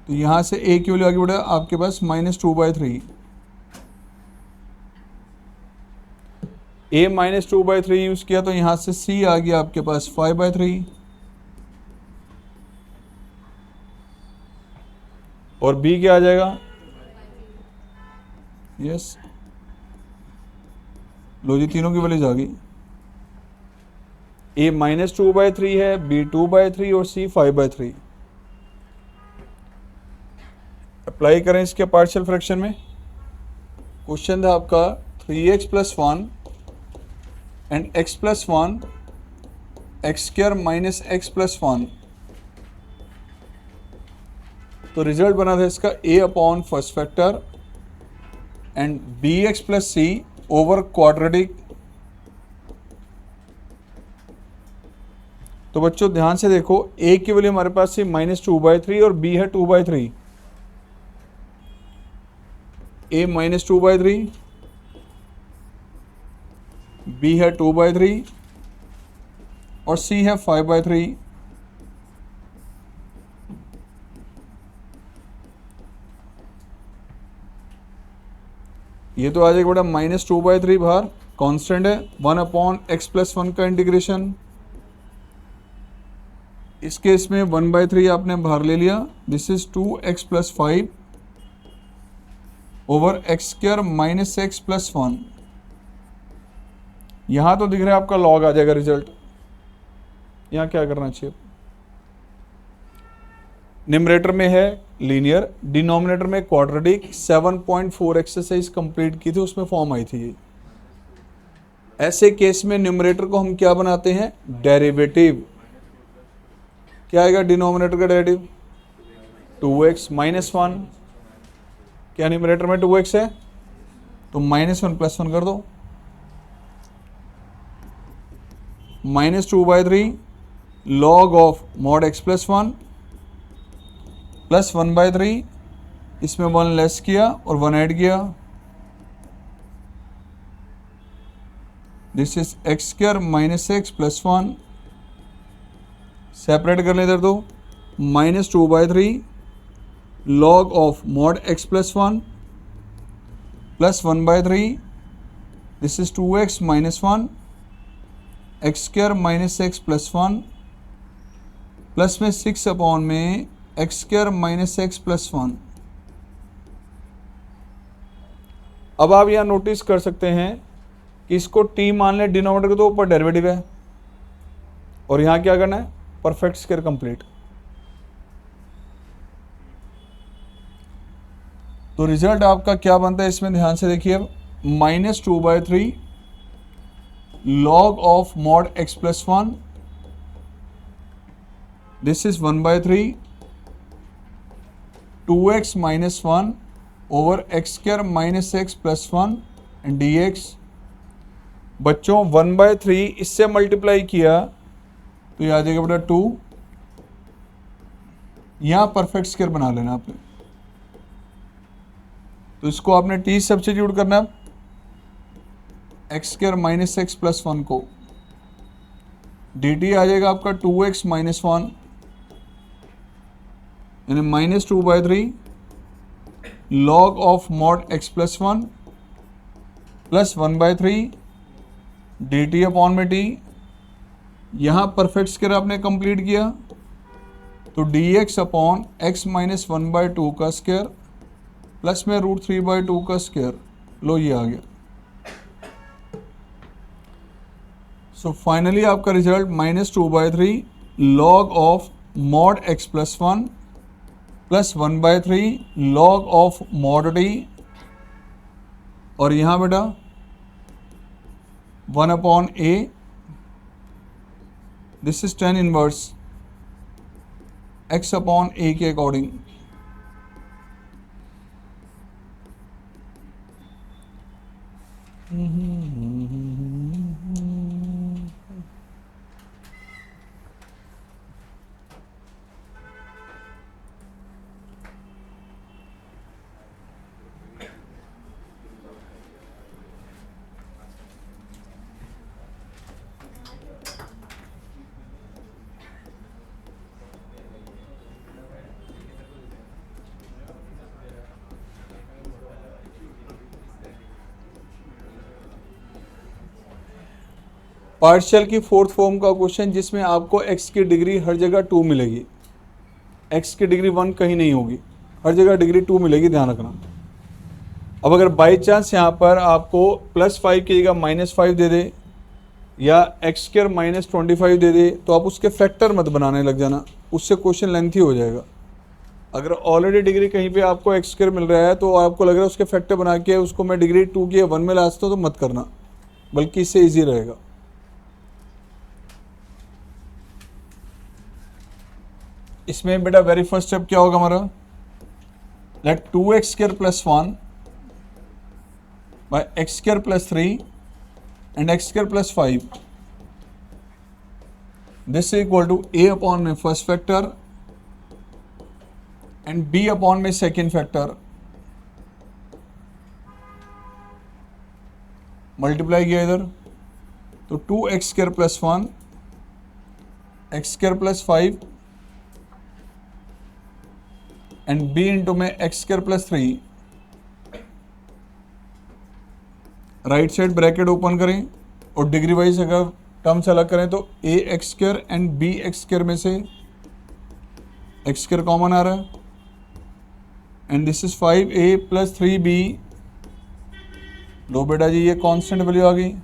तो यहाँ से a की वैल्यू आगे बढ़ा आपके पास -2/3। a -2/3 यूज किया तो यहाँ से c आ गया आपके पास 5/3 और b क्या आ जाएगा यस, लो जी तीनों की वैल्यूज आ गई। ए -2/3 है, बी 2/3 और सी 5/3। अप्लाई करें इसके पार्शियल फ्रैक्शन में। क्वेश्चन था आपका 3x + 1 and x + 1 x² - x + 1। तो रिजल्ट बना था इसका a/, first factor and bx + c over quadratic. तो बच्चों ध्यान से देखो, a की वैल्यू हमारे पास थी -2/3 और b है 2/3। a -2/3, b है 2/3 और c है 5/3। ये तो आ जाएगा बेटा -2/3 बाहर, कांस्टेंट है। 1/x + 1 का इंटीग्रेशन, इस केस में 1/3 आपने बाहर ले लिया। This is 2x + 5 over x² - x + 1। यहां तो दिख रहा है आपका लॉग आ जाएगा रिजल्ट। यहां क्या करना चाहिए, न्यूमरेटर में है लीनियर, डिनोमिनेटर में क्वाड्रेटिक। 7.4 एक्सरसाइज कंप्लीट की थी, उसमें फॉर्म आई थी ये। ऐसे केस में न्यूमरेटर को हम क्या बनाते हैं, डेरिवेटिव। क्या आएगा डिनोमिनेटर का डेरिवेटिव, 2x - 1। क्या न्यूमरेटर में 2x है तो -1 + 1 कर दो। -2/3 log of mod x + 1 plus 1/3, इसमें 1 लेस किया और 1 ऐड किया। This is x² - x + 1। Separate कर ले इधर दो, -2/3 log of mod x + 1 plus 1/3, this is 2x - 1 x² - x + 1 plus में 6/, में x² - x + 1। अब आप यहां नोटिस कर सकते हैं कि इसको t मान लें डिनोमिनेटर के, तो ऊपर डेरिवेटिव है और यहां क्या करना है, परफेक्ट स्क्वायर कंप्लीट। तो रिजल्ट आपका क्या बनता है इसमें, ध्यान से देखिए। -2/3 log of mod x + 1, this is 1/3 2x - 1 over x² - x + 1 and dx। बच्चों 1/3 इससे मल्टीप्लाई किया तो ये आ जाएगा बेटा 2। यहां परफेक्ट स्क्वायर बना लेना आपने, तो इसको आपने t सब्स्टिट्यूट करना है, x² - x + 1 को। dt आ जाएगा आपका 2x - 1 यानी -2/3 log of mod x + 1 plus 1/3 dt में t। यहाँ परफेक्ट स्क्वायर आपने कंप्लीट किया तो dx x - 1/2 का स्क्वायर प्लस में √3/2 का स्क्वायर। लो ये आ गया। सो फाइनली आपका result -2/3 log of mod x + 1 plus 1/3 log of mod t, और यहाँ बेटा 1/a, this is tan inverse x/a के अकॉर्डिंग। पार्शियल की फोर्थ फॉर्म का क्वेश्चन जिसमें आपको x की डिग्री हर जगह 2 मिलेगी, x की डिग्री 1 कहीं नहीं होगी, हर जगह डिग्री 2 मिलेगी, ध्यान रखना। अब अगर बाई चांस यहाँ पर आपको +5 की जगह -5 दे दे या x² -25 दे दे तो आप उसके फैक्टर मत बनाने लग जाना, उससे क्वेश्चन लेंथी हो जाएगा। अगर ऑलरेडी डिग्री कहीं पे आपको x² मिल रहा है तो आपको लग रहा है उसके फैक्टर बना के उसको मैं डिग्री 2 की या 1 में ला सकता हूँ, तो मत करना, बल्कि इससे ईजी रहेगा। इसमें बेटा वेरी फर्स्ट स्टेप क्या होगा हमारा, late 2x² + 1 by x² + 3 and x² + 5 this is equal to a upon my first factor and b upon my second factor multiply किया इधर तो 2x² + 1 x² + 5 and b into में x² + 3 right side bracket open करें और degree wise अगर terms अलग करें तो a² एंड b² में से x² कॉमन आ रहा है and this is 5a + 3b। लो बेटा जी ये कांस्टेंट वैल्यू आ गई,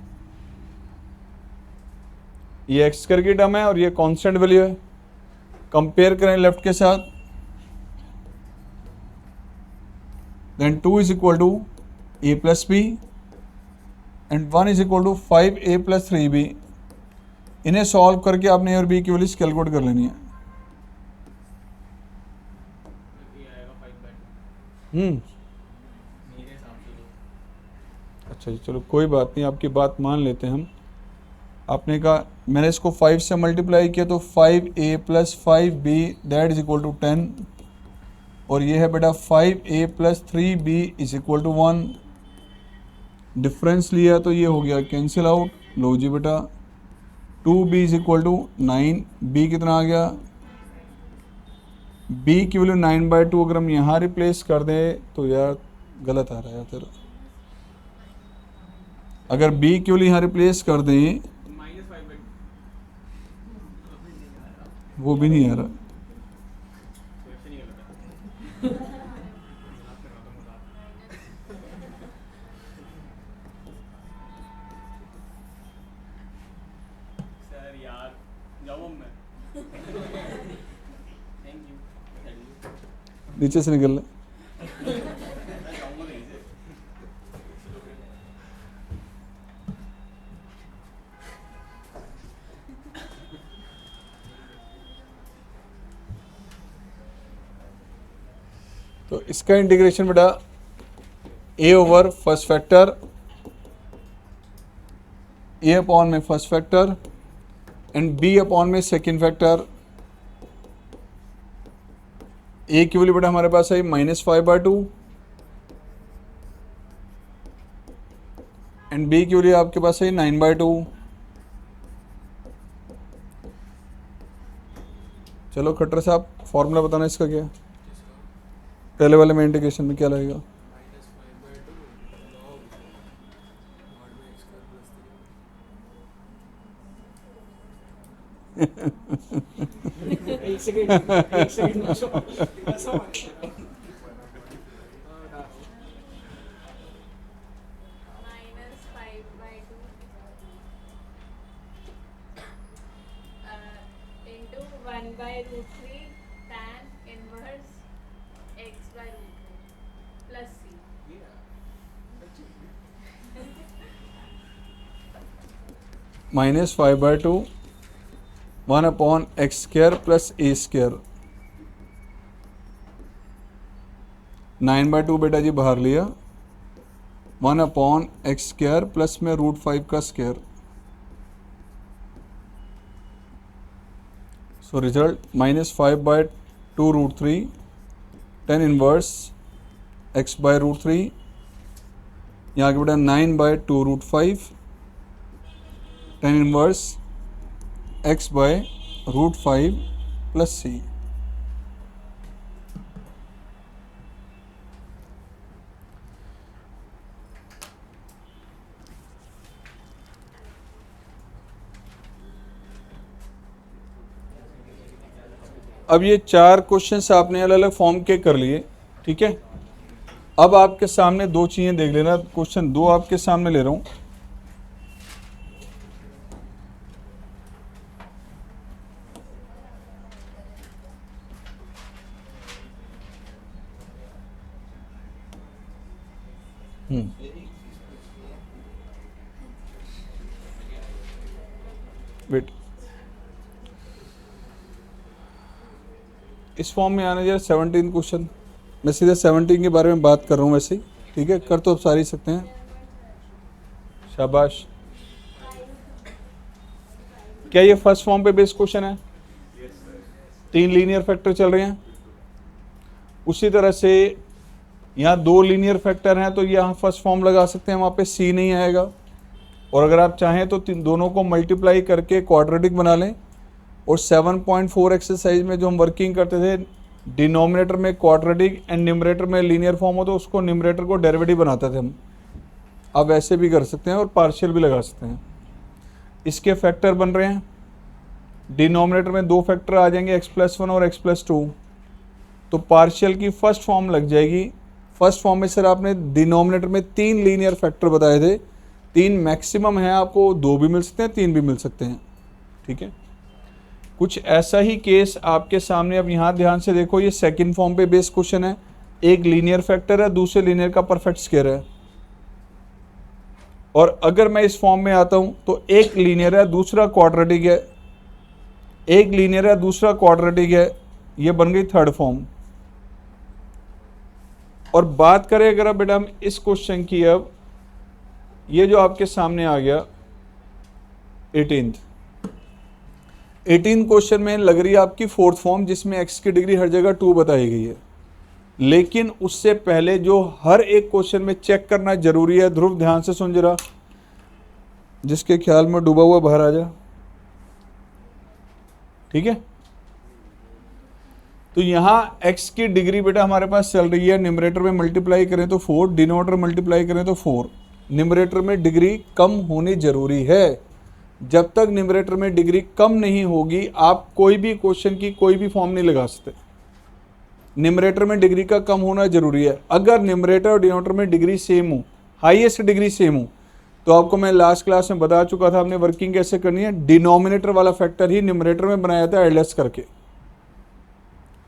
ये x² की टर्म है और ये कांस्टेंट वैल्यू है। कंपेयर करें लेफ्ट के साथ, then 2 is equal to a + b and 1 is equal to 5a + 3b। इन्हें सॉल्व करके आपने a और b की वैल्यूज कैलकुलेट कर लेनी है। अच्छा जी चलो कोई बात नहीं, आपकी बात मान लेते हैं हम। आपने कहा मैंने इसको 5 से मल्टीप्लाई किया तो 5a + 5b that is equal to 10 और ये है बेटा 5a + 3b is equal to 1। Difference लिया तो ये हो गया कैंसिल आउट। लो जी बेटा 2b is equal to 9, b कितना आ गया, b की वैल्यू 9/2 अगर हम यहाँ रिप्लेस कर दें तो यार गलत आ रहा है तेरा। अगर b की वैल्यू यहाँ रिप्लेस कर दें वो भी नहीं आ रहा। नीचे से निकल तो इसका इंटीग्रेशन बेटा a over first factor a upon में first factor and b upon में सेकेंड फैक्टर। a की वैल्यू बेटा हमारे पास है -5/2 एंड b की वैल्यू आपके पास है 9/2। चलो खट्टर साहब फॉर्मूला बताना इसका क्या है, पहले वाले में इंटीग्रेशन में क्या लगेगा। एक second into 1/√3 tan inverse x/√3 plus c। -5/2 1/x² + a²। 9/2 बेटा जी बाहर लिया, 1/x² प्लस में √5 का square. So result -5/2√3 tan inverse x/√3। यहाँ के बेटा 9/2√5 tan inverse x/√5 plus c। अब ये 4 क्वेश्चंस आपने अलग अलग फॉर्म के कर लिए, ठीक है। अब आपके सामने दो चीज़ें देख लेना, क्वेश्चन 2 आपके सामने ले रहा हूँ। वेट, इस फॉर्म में आने जरा 17 क्वेश्चन, मैं सीधे 17 के बारे में बात कर रहा हूँ वैसे ही, ठीक है, कर तो अब सारी सकते हैं। शाबाश। क्या ये फर्स्ट फॉर्म पे बेस्ड क्वेश्चन है? 3 लीनियर फैक्टर चल रहे हैं। उसी तरह से यहाँ 2 लीनियर फैक्टर हैं, तो यहाँ फर्स्ट फॉर्म लगा सकते हैं, वहाँ पे सी नहीं आएगा। और अगर आप चाहें तो दोनों को मल्टीप्लाई करके क्वाड्रेटिक बना लें। और 7.4 एक्सरसाइज में जो हम वर्किंग करते थे, डिनोमिनेटर में क्वाड्रेटिक एंड न्यूमरेटर में लीनियर फॉर्म हो, तो उसको न्यूमरेटर को डेरिवेटिव बनाते थे हम। आप वैसे भी कर सकते हैं और पार्शियल भी लगा सकते हैं। इसके फैक्टर बन रहे हैं, डिनोमिनेटर में 2 फैक्टर आ जाएंगे, x+1 और x+2। तो पार्शियल की फर्स्ट फॉर्म लग जाएगी। फर्स्ट फॉर्म में सर आपने डिनोमिनेटर में 3 लीनियर फैक्टर बताए थे, 3 मैक्सिमम है, आपको 2 भी मिल सकते हैं, 3 भी मिल सकते हैं, ठीक है। कुछ ऐसा ही केस आपके सामने, अब यहाँ ध्यान से देखो, ये सेकंड फॉर्म पे बेस्ड क्वेश्चन है। एक लीनियर फैक्टर है, दूसरे लीनियर का परफेक्ट स्क्वायर है। और अगर मैं इस फॉर्म में आता हूँ तो एक लीनियर है, दूसरा क्वाड्रेटिक है, एक लीनियर है, दूसरा क्वाड्रेटिक है, ये बन गई थर्ड फॉर्म। और बात करें अगर अब बेटा हम इस क्वेश्चन की, अब ये जो आपके सामने आ गया 18th क्वेश्चन में लग रही है आपकी फोर्थ फॉर्म, जिसमें x की डिग्री हर जगह 2 बताई गई है। लेकिन उससे पहले जो हर एक क्वेश्चन में चेक करना जरूरी है, ध्रुव ध्यान से सुन जरा, जिसके ख्याल में डूबा हुआ बाहर आ जा, ठीक है। तो यहाँ x की डिग्री बेटा हमारे पास चल रही है, न्यूमरेटर में मल्टीप्लाई करें तो 4, डिनोमिनेटर मल्टीप्लाई करें तो 4। न्यूमरेटर में डिग्री कम होनी जरूरी है। जब तक न्यूमरेटर में डिग्री कम नहीं होगी, आप कोई भी क्वेश्चन की कोई भी फॉर्म नहीं लगा सकते। न्यूमरेटर में डिग्री का कम होना जरूरी है। अगर न्यूमरेटर और डिनोमिनेटर में डिग्री सेम हो, हाईएस्ट डिग्री सेम हो, तो आपको मैं लास्ट क्लास में बता चुका था हमने वर्किंग कैसे करनी है। डिनोमिनेटर वाला फैक्टर ही न्यूमरेटर में बनाया था एडलेस करके।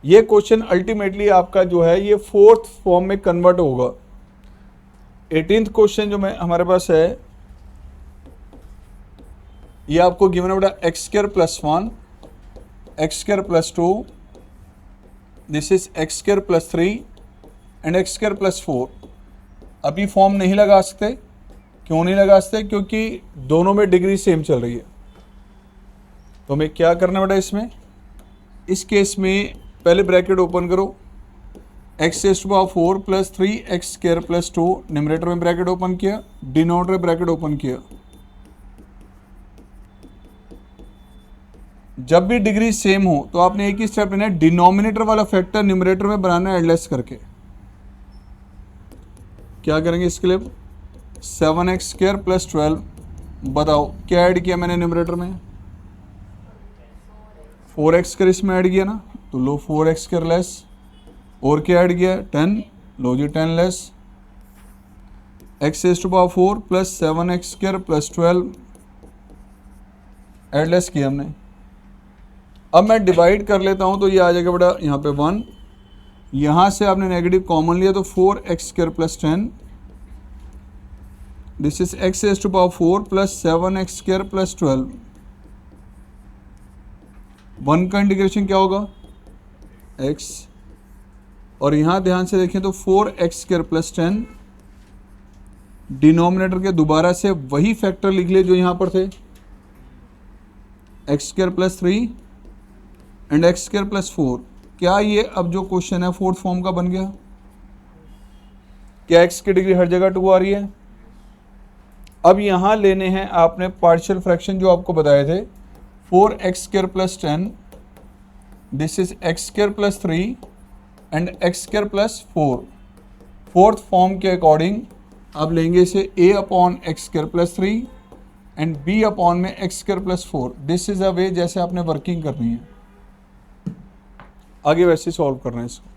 ये क्वेश्चन अल्टीमेटली आपका जो है ये फोर्थ फॉर्म में कन्वर्ट होगा। 18th क्वेश्चन जो मैं हमारे पास है, ये आपको गिवन है बेटा x² + 1, x² + 2, this is x² + 3 and x² + 4। अभी फॉर्म नहीं लगा सकते। क्यों नहीं लगा सकते? क्योंकि दोनों में डिग्री सेम चल रही है। तो हमें क्या करना बेटा इसमें, इस केस में पहले ब्रैकेट ओपन करो, x⁴ + 3x² + 2, न्यूमरेटर में ब्रैकेट ओपन किया, डिनोमिनेटर में ब्रैकेट ओपन किया। जब भी डिग्री सेम हो तो आपने एक ही स्टेप लेना है, डिनोमिनेटर वाला फैक्टर न्यूमरेटर में बनाना है एडलेस करके। क्या करेंगे इसके लिए, 7x² + 12, बताओ क्या ऐड किया मैंने न्यूमरेटर में, 4x² इसमें ऐड किया ना, तो लो 4x² लेस, और क्या ऐड किया 10, लो जी 10 less, x⁴ + 7x² + 12 add less किया हमने। अब मैं डिवाइड कर लेता हूं तो ये आ जाएगा बेटा यहाँ पे 1, यहाँ से आपने नेगेटिव कॉमन लिया तो 4x² + 10, this is x⁴ + 7x² + 12। 1 का इंटीग्रेशन क्या होगा x, और यहाँ ध्यान से देखें तो 4x² + 10, डिनोमिनेटर के दोबारा से वही फैक्टर लिख लिए जो यहाँ पर थे, x² + 3 एंड x² + 4। क्या ये अब जो क्वेश्चन है फोर्थ फॉर्म का बन गया? क्या x की डिग्री हर जगह 2 आ रही है? अब यहाँ लेने हैं आपने पार्शियल फ्रैक्शन जो आपको बताए थे, 4x² + 10, this is x² + 3 and x² + 4। Fourth form के अकॉर्डिंग आप लेंगे इसे a/x² + 3 एंड b/ में x² + 4। दिस इज अ वे जैसे आपने वर्किंग करनी है, आगे वैसे सॉल्व करना है इसको।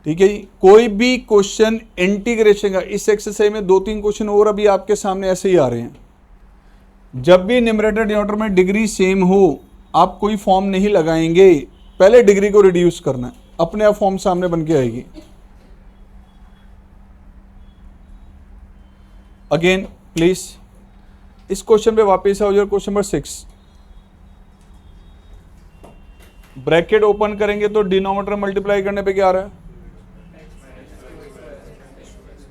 ठीक है जी। कोई भी क्वेश्चन इंटीग्रेशन का, इस एक्सरसाइज में 2-3 क्वेश्चन और अभी आपके सामने ऐसे ही आ रहे हैं। जब भी न्यूमरेटर डिनोमिनेटर में डिग्री सेम हो, आप कोई फॉर्म नहीं लगाएंगे, पहले डिग्री को रिड्यूस करना है, अपने आप फॉर्म सामने बन के आएगी। अगेन प्लीज इस क्वेश्चन पे वापस आओ। क्वेश्चन नंबर 6, ब्रैकेट ओपन करेंगे तो डिनोमिनेटर मल्टीप्लाई करने पे क्या आ रहा है,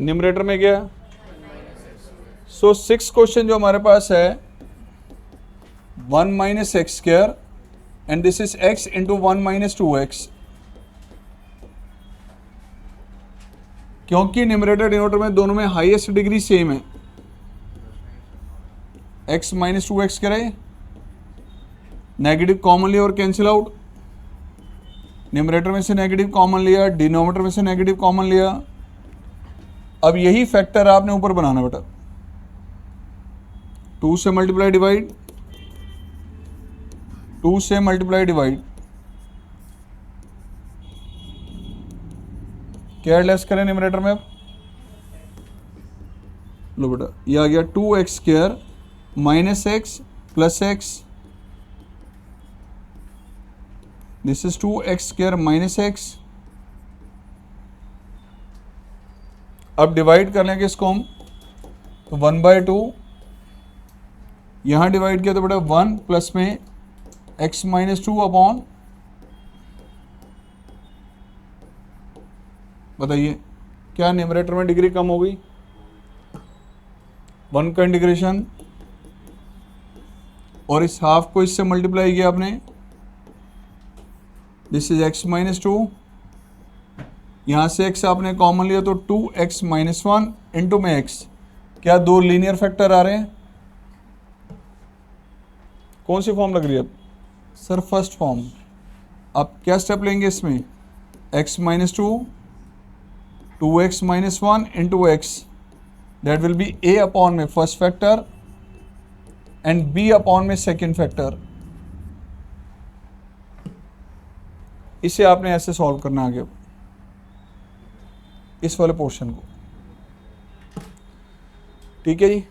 न्यूमरेटर में क्या है। सो 6 क्वेश्चन जो हमारे पास है 1 minus x square and this is x into 1 minus 2x। क्योंकि न्यूमरेटर डिनोमिनेटर में दोनों में हाईएस्ट डिग्री सेम है, x माइनस 2x करे, नेगेटिव कॉमन लिया और कैंसिल आउट। न्यूमरेटर में से नेगेटिव कॉमन लिया, डिनोमिनेटर में से नेगेटिव कॉमन लिया। अब यही फैक्टर आपने ऊपर बनाना बेटा, 2 से मल्टीप्लाई डिवाइड, 2 से मल्टीप्लाई डिवाइड, केयरलेस करें न्यूमरेटर में। लो बेटा ये आ गया 2x square minus x plus x, this is 2x square minus x. अब डिवाइड कर लेंगे इसको हम, तो 1/2 यहां डिवाइड किया तो बेटा 1 प्लस में x माइनस 2 अपॉन, बताइए क्या न्यूमरेटर में डिग्री कम हो गई, 1 का इंटीग्रेशन और इस हाफ को इससे मल्टीप्लाई किया आपने, दिस इज x माइनस 2, यहां से x आपने कॉमन लिया तो 2x माइनस 1 इंटू में x। क्या दो लीनियर फैक्टर आ रहे हैं, कौन सी फॉर्म लग रही है अब सर, फर्स्ट फॉर्म। अब क्या स्टेप लेंगे इसमें, x minus 2, 2x minus 1 into X, that will be a upon में first factor and b upon में सेकेंड फैक्टर। इसे आपने ऐसे सॉल्व करना आगे इस वाले पोर्शन को, ठीक है जी।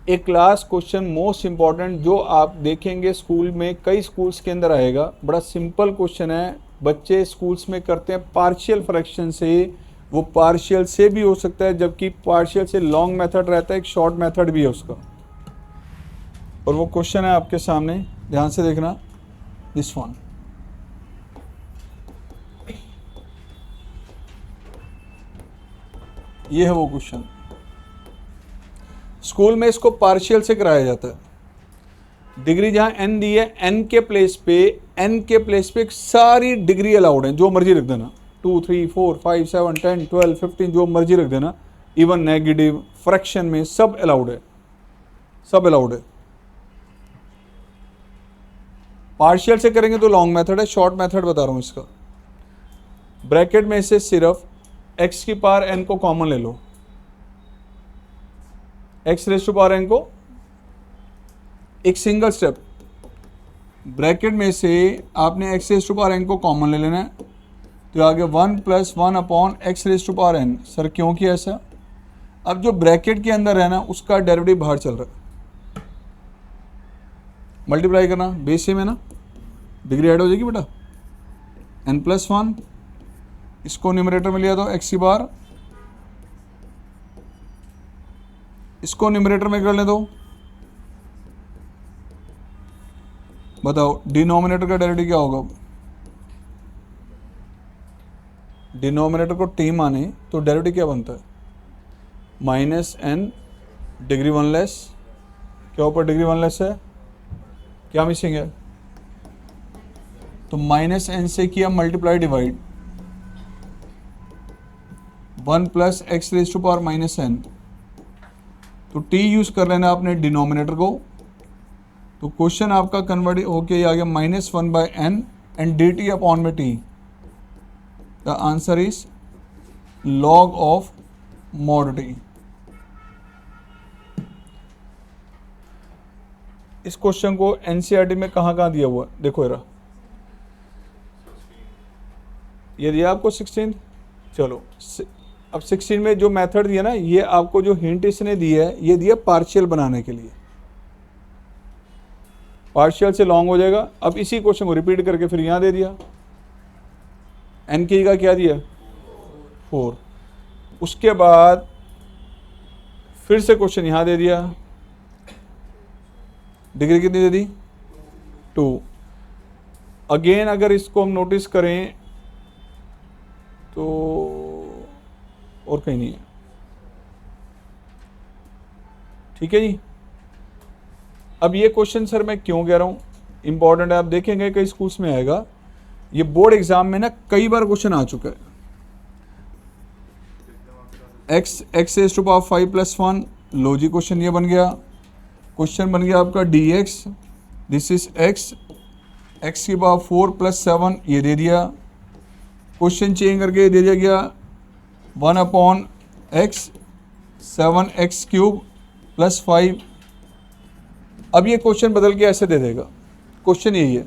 एक लास्ट क्वेश्चन मोस्ट इंपॉर्टेंट जो आप देखेंगे स्कूल में, कई स्कूल्स के अंदर आएगा, बड़ा सिंपल क्वेश्चन है, बच्चे स्कूल्स में करते हैं पार्शियल फ्रैक्शन से, वो पार्शियल से भी हो सकता है, जबकि पार्शियल से लॉन्ग मेथड रहता है, एक शॉर्ट मेथड भी है उसका, और वो क्वेश्चन है आपके सामने, ध्यान से देखना, दिस वन। ये है वो क्वेश्चन, स्कूल में इसको पार्शियल से कराया जाता है। डिग्री जहां n दी है, n के प्लेस पे सारी डिग्री अलाउड है, जो मर्जी रख देना, 2 3 4 5 7 10 12 15 जो मर्जी रख देना, इवन नेगेटिव फ्रैक्शन में सब अलाउड है, सब अलाउड है। पार्शियल से करेंगे तो लॉन्ग मेथड है, शॉर्ट मेथड बता रहा हूं इसका। ब्रैकेट में से सिर्फ x की पावर n को कॉमन ले लो, x raise to power n को, एक सिंगल स्टेप, ब्रैकेट में से आपने x raise to power n को कॉमन ले लेना है, तो आगे 1 plus 1 upon x raise to power n। Sir क्यों किया ऐसा, अब जो ब्रैकेट के अंदर है ना उसका डेरिवेटिव बाहर चल रहा है, मल्टीप्लाई करना बेस सेम है ना, डिग्री ऐड हो जाएगी बेटा, n प्लस 1, इसको न्यूमरेटर में लिया तो x की बार, इसको न्यूमरेटर में कर ले दो, बताओ डिनोमिनेटर का डेरिवेटिव क्या होगा। डिनोमिनेटर को t माने तो डेरिवेटिव क्या बनता है, माइनस n डिग्री 1 लेस, क्या ऊपर डिग्री 1 लेस है, क्या मिसिंग है, तो माइनस n से किया multiply divide, 1 plus x raise to power minus n, तो t यूज कर लेना आपने डिनोमिनेटर को, तो क्वेश्चन आपका कन्वर्ट होके आ गया -1/n एंड dt अपॉन में t। The answer is log of mod t। इस क्वेश्चन को एनसीईआरटी में कहाँ दिया हुआ है, देखो जरा, ये दिया आपको 16। चलो अब 16 में जो मेथड दिया ना, ये आपको जो हिंट इसने दी है ये दिया पार्शियल बनाने के लिए, पार्शियल से लॉन्ग हो जाएगा। अब इसी क्वेश्चन को रिपीट करके फिर यहाँ दे दिया, एन के का क्या दिया 4। उसके बाद फिर से क्वेश्चन यहाँ दे दिया, डिग्री कितनी दे दी 2। अगेन अगर इसको हम नोटिस करें तो और कहीं नहीं है, ठीक है जी। अब ये क्वेश्चन सर मैं क्यों कह रहा हूँ इंपॉर्टेंट है, आप देखेंगे कई स्कूल्स में आएगा, ये बोर्ड एग्जाम में ना कई बार क्वेश्चन आ चुका है। x रेज़ टू पावर 5 + 1, लो जी क्वेश्चन ये बन गया। क्वेश्चन बन गया आपका dx, दिस इज x की पावर 4 + 7 ये दे दिया। क्वेश्चन चेंज करके दे दिया गया 1/x 7x³ + 5। अब ये क्वेश्चन बदल के ऐसे दे देगा, क्वेश्चन यही है